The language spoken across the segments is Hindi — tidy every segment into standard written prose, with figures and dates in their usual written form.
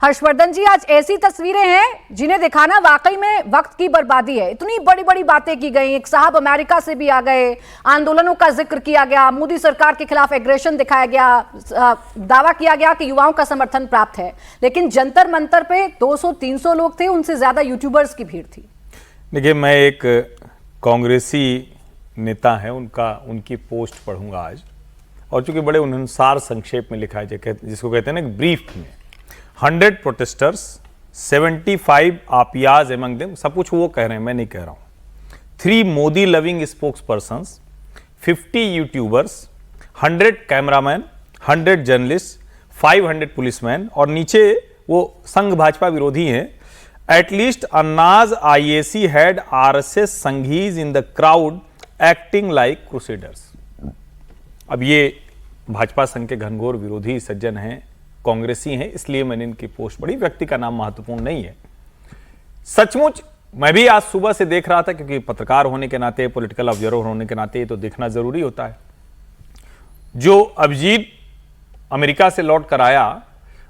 हर्षवर्धन जी, आज ऐसी तस्वीरें हैं जिन्हें दिखाना वाकई में वक्त की बर्बादी है। इतनी बड़ी बड़ी बातें की गई, एक साहब अमेरिका से भी आ गए, आंदोलनों का जिक्र किया गया, मोदी सरकार के खिलाफ एग्रेशन दिखाया गया, दावा किया गया कि युवाओं का समर्थन प्राप्त है, लेकिन जंतर मंतर पे 200-300 लोग थे, उनसे ज्यादा यूट्यूबर्स की भीड़ थी। देखिए, मैं एक कांग्रेसी नेता है उनकी पोस्ट पढ़ूंगा आज, और चूंकि बड़े अनुसार संक्षेप में लिखा है जिसको कहते हैं ना ब्रीफ में, 100 प्रोटेस्टर्स, 75 आपियाज एमंग देम, सब कुछ वो कह रहे हैं, मैं नहीं कह रहा हूं। 3 Modi loving spokes persons, 50 YouTubers, 100 cameraman, 100 journalist, 500 policeman, और नीचे वो संघ भाजपा विरोधी हैं। At least Anna's IAC had RSS Sanghis in the crowd acting like crusaders. अब ये भाजपा संघ के घनघोर विरोधी सज्जन हैं, कांग्रेसी हैं, इसलिए मैंने इनकी पोस्ट पढ़ी। व्यक्ति का नाम महत्वपूर्ण नहीं है। सचमुच मैं भी आज सुबह से देख रहा था, क्योंकि पत्रकार होने के नाते, पॉलिटिकल ऑब्जर्वर होने के नाते तो देखना जरूरी होता है। जो अभिजीत अमेरिका से लौट कर आया,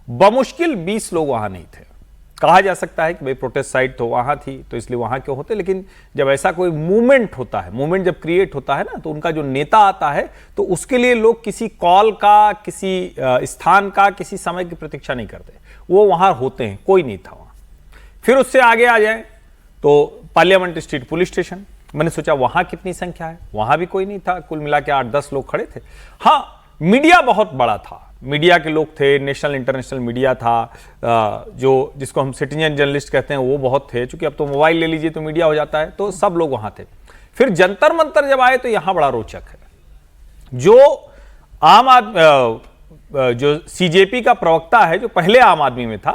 बमुश्किल 20 लोग वहां नहीं थे। कहा जा सकता है कि भाई प्रोटेस्ट साइट तो वहां थी तो इसलिए वहां क्यों होते, लेकिन जब ऐसा कोई मूवमेंट होता है, मूवमेंट जब क्रिएट होता है ना, तो उनका जो नेता आता है तो उसके लिए लोग किसी कॉल का, किसी स्थान का, किसी समय की प्रतीक्षा नहीं करते, वो वहां होते हैं। कोई नहीं था वहां। फिर उससे आगे आ जाए तो पार्लियामेंट स्ट्रीट पुलिस स्टेशन, मैंने सोचा वहां कितनी संख्या है, वहां भी कोई नहीं था। कुल मिला के 8-10 लोग खड़े थे। हाँ, मीडिया बहुत बड़ा था, मीडिया के लोग थे, नेशनल इंटरनेशनल मीडिया था, जो जिसको हम सिटीजन जर्नलिस्ट कहते हैं वो बहुत थे। चूंकि अब तो मोबाइल ले लीजिए तो मीडिया हो जाता है, तो सब लोग वहां थे। फिर जंतर मंतर जब आए तो यहां बड़ा रोचक है। जो आम आदमी, जो CJP का प्रवक्ता है, जो पहले आम आदमी में था,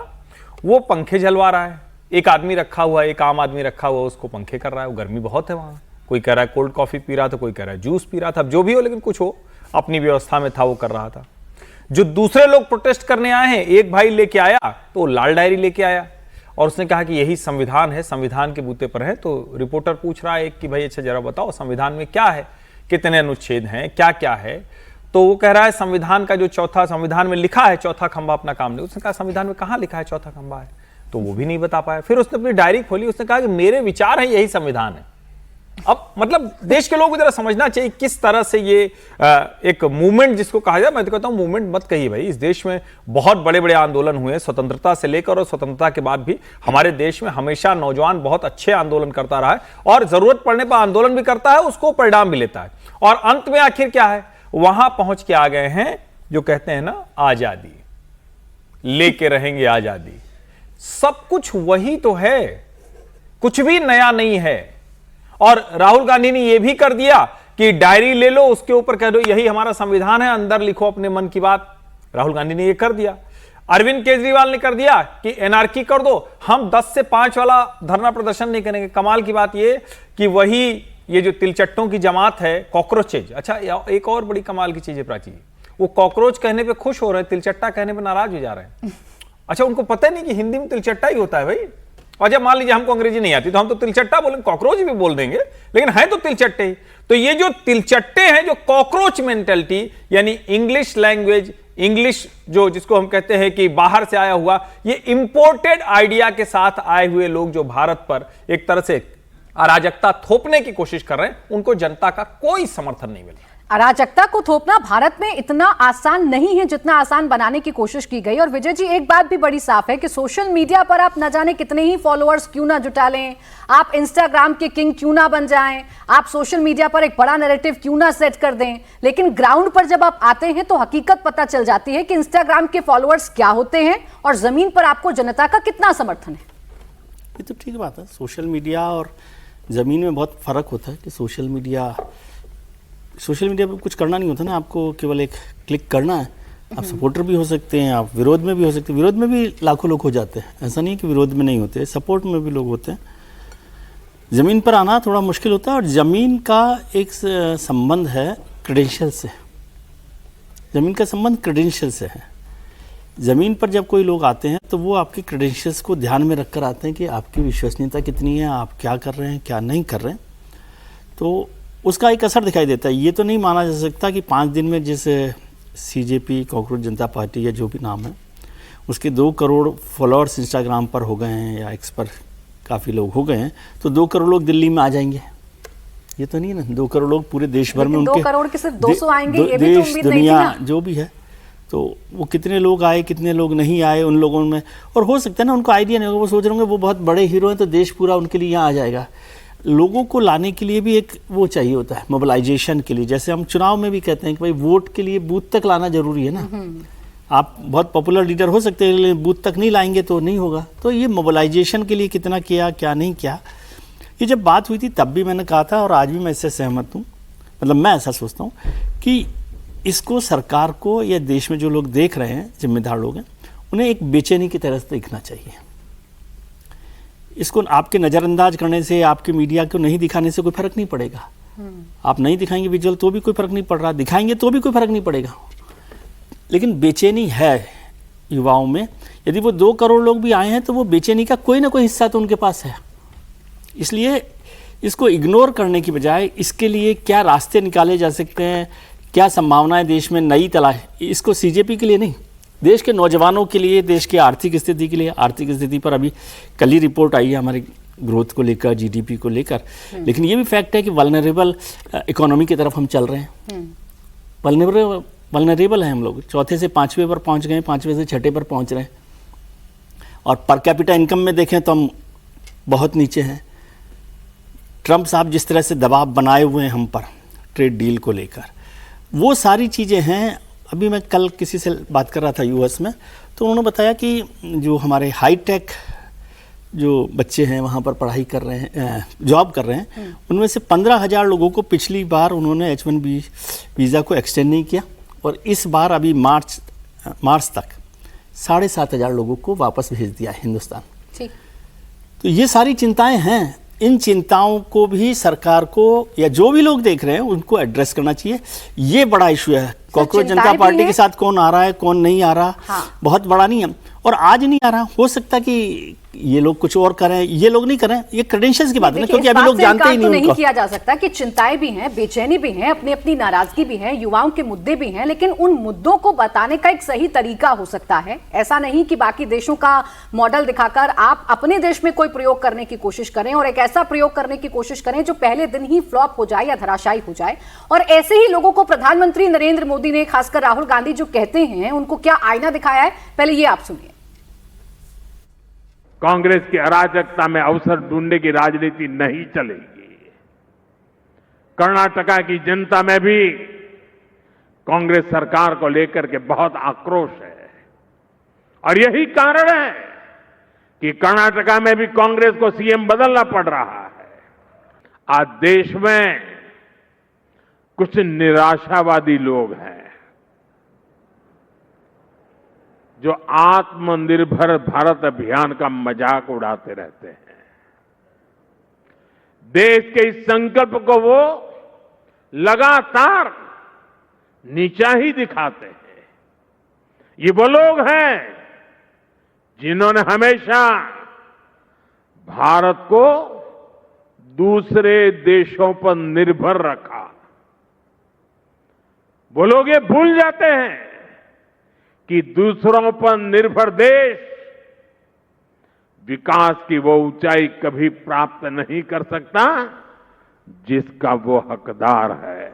वो पंखे झलवा रहा है। एक आदमी रखा हुआ है, एक आम आदमी रखा हुआ है, उसको पंखे कर रहा है। वो गर्मी बहुत है वहां। कोई कह रहा है कोल्ड कॉफी पी रहा था, कोई कह रहा है जूस पी रहा था। अब जो भी हो, लेकिन कुछ हो, अपनी व्यवस्था में था, वो कर रहा था। जो दूसरे लोग प्रोटेस्ट करने आए हैं, एक भाई लेके आया तो लाल डायरी लेके आया, और उसने कहा कि यही संविधान है, संविधान के बूते पर है। तो रिपोर्टर पूछ रहा है एक कि भाई अच्छा जरा बताओ संविधान में क्या है, कितने अनुच्छेद हैं, क्या क्या है। तो वो कह रहा है संविधान का जो चौथा, संविधान में लिखा है चौथा खंबा अपना काम नहीं। उसने कहा संविधान में कहां लिखा है चौथा खंबा है, तो वो भी नहीं बता पाया। फिर उसने अपनी डायरी खोली, उसने कहा कि मेरे विचार है, यही संविधान है। अब मतलब देश के लोगों को जरा समझना चाहिए किस तरह से ये एक मूवमेंट जिसको कहा जाए। मैं तो कहता हूं मूवमेंट मत कहिए भाई। इस देश में बहुत बड़े बड़े आंदोलन हुए, स्वतंत्रता से लेकर और स्वतंत्रता के बाद भी हमारे देश में हमेशा नौजवान बहुत अच्छे आंदोलन करता रहा है, और जरूरत पड़ने पर आंदोलन भी करता है, उसको परिणाम भी लेता है। और अंत में आखिर क्या है, वहां पहुंच के आ गए हैं जो कहते हैं ना आजादी, लेके रहेंगे आजादी। सब कुछ वही तो है, कुछ भी नया नहीं है। और राहुल गांधी ने यह भी कर दिया कि डायरी ले लो, उसके ऊपर कह दो यही हमारा संविधान है, अंदर लिखो अपने मन की बात। राहुल गांधी ने यह कर दिया। अरविंद केजरीवाल ने कर दिया कि एनआरकी कर दो, हम 10 से 5 वाला धरना प्रदर्शन नहीं करेंगे। कमाल की बात यह कि वही ये जो तिलचट्टों की जमात है, कॉकरोचेज। अच्छा, एक और बड़ी कमाल की चीज है प्राची, वो कॉकरोच कहने पर खुश हो रहे हैं, तिलचट्टा कहने पर नाराज हो जा रहे हैं। अच्छा, उनको पता नहीं कि हिंदी में तिलचट्टा ही होता है भाई। और जब मान लीजिए हमको अंग्रेजी नहीं आती तो हम तो तिलचट्टा बोलेंगे, कॉकरोच भी बोल देंगे, लेकिन है तो तिलचट्टे ही। तो ये जो तिलचट्टे हैं, जो कॉकरोच मेंटेलिटी, यानी इंग्लिश लैंग्वेज, इंग्लिश जो जिसको हम कहते हैं कि बाहर से आया हुआ, ये इंपोर्टेड आइडिया के साथ आए हुए लोग जो भारत पर एक तरह से अराजकता थोपने की कोशिश कर रहे हैं, उनको जनता का कोई समर्थन नहीं मिल रहा। अराजकता को थोपना भारत में इतना आसान नहीं है जितना आसान बनाने की कोशिश की गई। और विजय जी, एक बात भी बड़ी साफ है कि सोशल मीडिया पर आप न जाने कितने ही फॉलोअर्स क्यों ना जुटा लें, आप इंस्टाग्राम के किंग क्यों ना बन जाएं, आप सोशल मीडिया पर एक बड़ा नैरेटिव क्यों ना सेट कर दें, लेकिन ग्राउंड पर जब आप आते हैं तो हकीकत पता चल जाती है कि इंस्टाग्राम के फॉलोअर्स क्या होते हैं और जमीन पर आपको जनता का कितना समर्थन है। ये तो ठीक बात है, सोशल मीडिया और जमीन में बहुत फर्क होता है। कि सोशल मीडिया पर कुछ करना नहीं होता ना, आपको केवल एक क्लिक करना है। आप सपोर्टर भी हो सकते हैं, आप विरोध में भी हो सकते हैं। विरोध में भी लाखों लोग हो जाते हैं, ऐसा नहीं कि विरोध में नहीं होते, सपोर्ट में भी लोग होते हैं। ज़मीन पर आना थोड़ा मुश्किल होता है, और ज़मीन का एक संबंध है क्रेडेंशियल से। ज़मीन का संबंध क्रेडेंशियल से है। ज़मीन पर जब कोई लोग आते हैं तो वो आपके क्रेडेंशियल्स को ध्यान में रख कर आते हैं कि आपकी विश्वसनीयता कितनी है, आप क्या कर रहे हैं, क्या नहीं कर रहे हैं। तो उसका एक असर दिखाई देता है। ये तो नहीं माना जा सकता कि 5 दिन में जिस CJP, कॉकरोच जनता पार्टी या जो भी नाम है, उसके 2 करोड़ फॉलोअर्स इंस्टाग्राम पर हो गए हैं या एक्स पर काफ़ी लोग हो गए हैं, तो 2 करोड़ लोग दिल्ली में आ जाएंगे। ये तो नहीं है ना, 2 करोड़ लोग पूरे देश भर में उनके 2 करोड़ के सिर्फ 200 आएंगे, ये भी तो देश उम्मीद नहीं थी दुनिया ना। जो भी है, तो वो कितने लोग आए कितने लोग नहीं आए उन लोगों में, और हो सकता है ना उनको आइडिया नहीं होगा, वो सोच रहे होंगे वो बहुत बड़े हीरो हैं तो देश पूरा उनके लिए यहाँ आ जाएगा। लोगों को लाने के लिए भी एक वो चाहिए होता है, मोबिलाइजेशन के लिए। जैसे हम चुनाव में भी कहते हैं कि भाई वोट के लिए बूथ तक लाना जरूरी है ना। आप बहुत पॉपुलर लीडर हो सकते हैं लेकिन बूथ तक नहीं लाएंगे तो नहीं होगा। तो ये मोबिलाइजेशन के लिए कितना किया क्या नहीं किया, ये जब बात हुई थी तब भी मैंने कहा था और आज भी मैं इससे सहमत हूँ। मतलब मैं ऐसा सोचता हूँ कि इसको सरकार को या देश में जो लोग देख रहे हैं, जिम्मेदार लोग हैं, उन्हें एक बेचैनी की तरह से देखना चाहिए। इसको आपके नज़रअंदाज करने से, आपके मीडिया को नहीं दिखाने से कोई फर्क नहीं पड़ेगा। आप नहीं दिखाएंगे विजुअल तो भी कोई फर्क नहीं पड़ रहा, दिखाएंगे तो भी कोई फर्क नहीं पड़ेगा। लेकिन बेचैनी है युवाओं में। यदि वो 2 करोड़ लोग भी आए हैं तो वो बेचैनी का कोई ना कोई हिस्सा तो उनके पास है। इसलिए इसको इग्नोर करने की बजाय इसके लिए क्या रास्ते निकाले जा सकते हैं, क्या संभावनाएं देश में नई तलाश, इसको सीजेपी के लिए नहीं, देश के नौजवानों के लिए, देश की आर्थिक स्थिति के लिए। आर्थिक स्थिति पर अभी कल ही रिपोर्ट आई है हमारी ग्रोथ को लेकर, जीडीपी को लेकर। लेकिन ये भी फैक्ट है कि वल्नरेबल इकोनॉमी की तरफ हम चल रहे हैं। वल्नरेबल हैं हम लोग, 4थे से 5वें पर पहुंच गए, 5वें से 6ठे पर पहुंच रहे हैं। और पर कैपिटा इनकम में देखें तो हम बहुत नीचे हैं। ट्रंप साहब जिस तरह से दबाव बनाए हुए हैं हम पर ट्रेड डील को लेकर, वो सारी चीज़ें हैं। अभी मैं कल किसी से बात कर रहा था यूएस में, तो उन्होंने बताया कि जो हमारे हाईटेक जो बच्चे हैं वहाँ पर पढ़ाई कर रहे हैं, जॉब कर रहे हैं, उनमें से 15,000 लोगों को पिछली बार उन्होंने H1B वीज़ा को एक्सटेंड नहीं किया, और इस बार अभी मार्च तक 7,500 लोगों को वापस भेज दिया है हिंदुस्तान। ठीक। तो ये सारी चिंताएं हैं। इन चिंताओं को भी सरकार को या जो भी लोग देख रहे हैं उनको एड्रेस करना चाहिए। ये बड़ा इशू है। कॉकरोच जनता पार्टी के साथ कौन आ रहा है कौन नहीं आ रहा, हाँ। बहुत बड़ा नहीं है। और आज नहीं आ रहा, हो सकता कि ये लोग कुछ और करें, ये लोग नहीं करें, ये क्रेडेंशियल्स की बात है ना, क्योंकि अभी लोग जानते ही नहीं किया जा सकता कि चिंताएं भी हैं, बेचैनी भी हैं, अपनी अपनी नाराजगी भी है, युवाओं के मुद्दे भी हैं, लेकिन उन मुद्दों को बताने का एक सही तरीका हो सकता है। ऐसा नहीं कि बाकी देशों का मॉडल दिखाकर आप अपने देश में कोई प्रयोग करने की कोशिश करें और एक ऐसा प्रयोग करने की कोशिश करें जो पहले दिन ही फ्लॉप हो जाए या धराशायी हो जाए। और ऐसे ही लोगों को प्रधानमंत्री नरेंद्र मोदी ने, खासकर राहुल गांधी जो कहते हैं, उनको क्या आईना दिखाया है, पहले ये आप सुनिए। कांग्रेस की अराजकता में अवसर ढूंढने की राजनीति नहीं चलेगी। कर्नाटका की जनता में भी कांग्रेस सरकार को लेकर के बहुत आक्रोश है, और यही कारण है कि कर्नाटका में भी कांग्रेस को सीएम बदलना पड़ रहा है। आज देश में कुछ निराशावादी लोग हैं जो आत्मनिर्भर भारत अभियान का मजाक उड़ाते रहते हैं। देश के इस संकल्प को वो लगातार नीचा ही दिखाते हैं। ये वो लोग हैं जिन्होंने हमेशा भारत को दूसरे देशों पर निर्भर रखा। वो लोग ये भूल जाते हैं कि दूसरों पर निर्भर देश विकास की वो ऊंचाई कभी प्राप्त नहीं कर सकता जिसका वो हकदार है।